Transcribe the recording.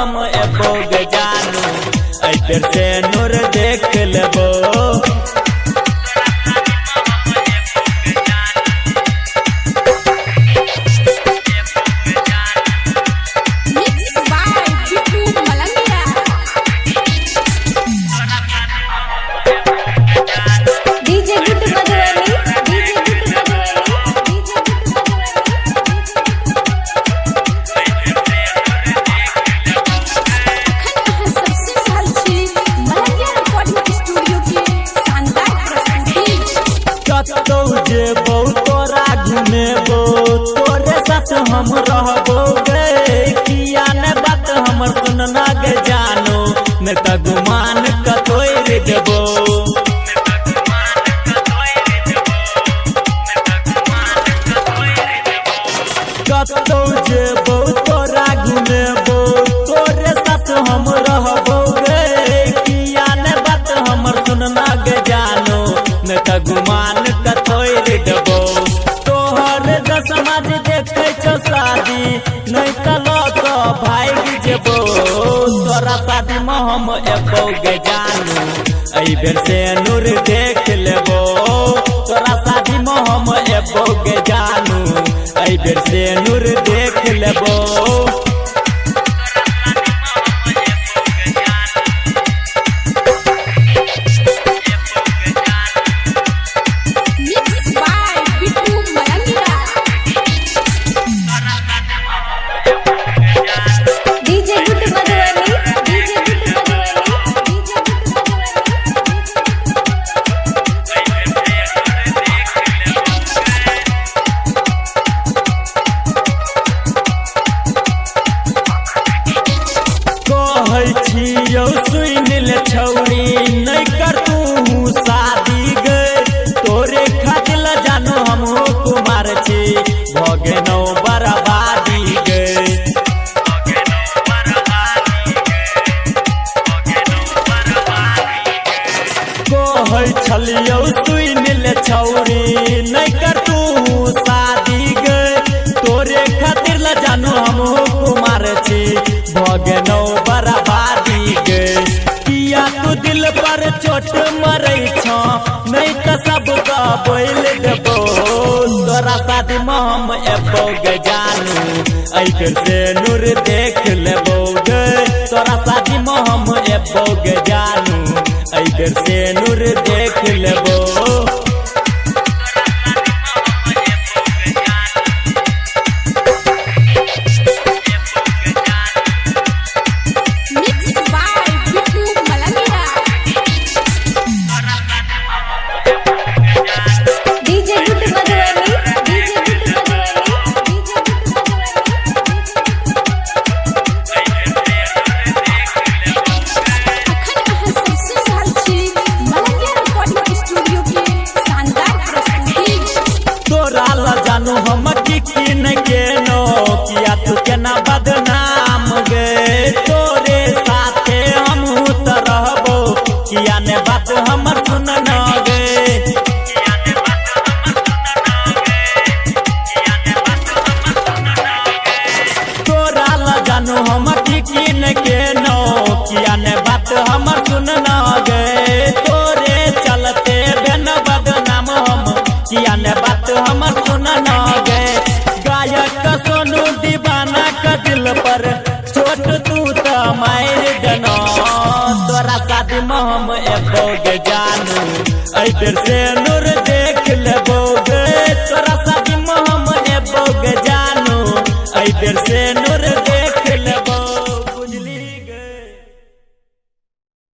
हम एबो गे जानू ऐ बेर से नूर देख लेबो। जेबो तोरा घुमेबो तोरे साथ हम रहबो गे किया ने बात हमर सुनना गे जानो ने त गुमान कतोई देबो। कतौ जेबो तोरा घुमेबो तोरे साथ हम रहबो गे किया ने बात हमर सुनना गे जानो ने त गुमान कतोई देबो। तोहर समाज देखे छो शादी नहीं कलो तो भाई जेबो तोरा शादी में हम एबो गे जानू ऐ बेर से नूर देख लेबो। तोरा शादी में हम एबो गे जानू ऐ बेर से नूर देख लेबो। सुन ले छौरी नहीं कर तू शादी गे तोरे खातिर जानो हम कुमार छी भगेनो बर्बादी गे। कहै छलियौ सुन ले छौरी नहीं कर तू शादी गे तोरे खातिर जानो हम कुमार छी भगेनो बर्बादी गे। किया तू दिल पर चोट मरै छो नहीं तो सबका बोल देबो। तोरा शादी में हम एबो गे जानू ऐ बेर से नूर देख लेबो गे। तोरा शादी में हम एबो गे जानू ऐ बेर से नूर देख लेबो। जानू हम किन गेनो किया तू केना बदनाम गे तोरे साथे हम त रहबो किया ने बात हमर सुनना गे। तोरा ला जानू हम किन गेनो किया ने बात हमर सुनना गे तोरे चलते बेन बदनाम हम किया ने बात हमर सुनना गे। गायक सोनू दीवाना का दिल पर चोट तू तो मार देना। तोरा शादी में हम एबो गे जानू ऐ बेर से नूर देख लेबो गे। तोरा शादी में हम एबो गे जानू ऐ बेर से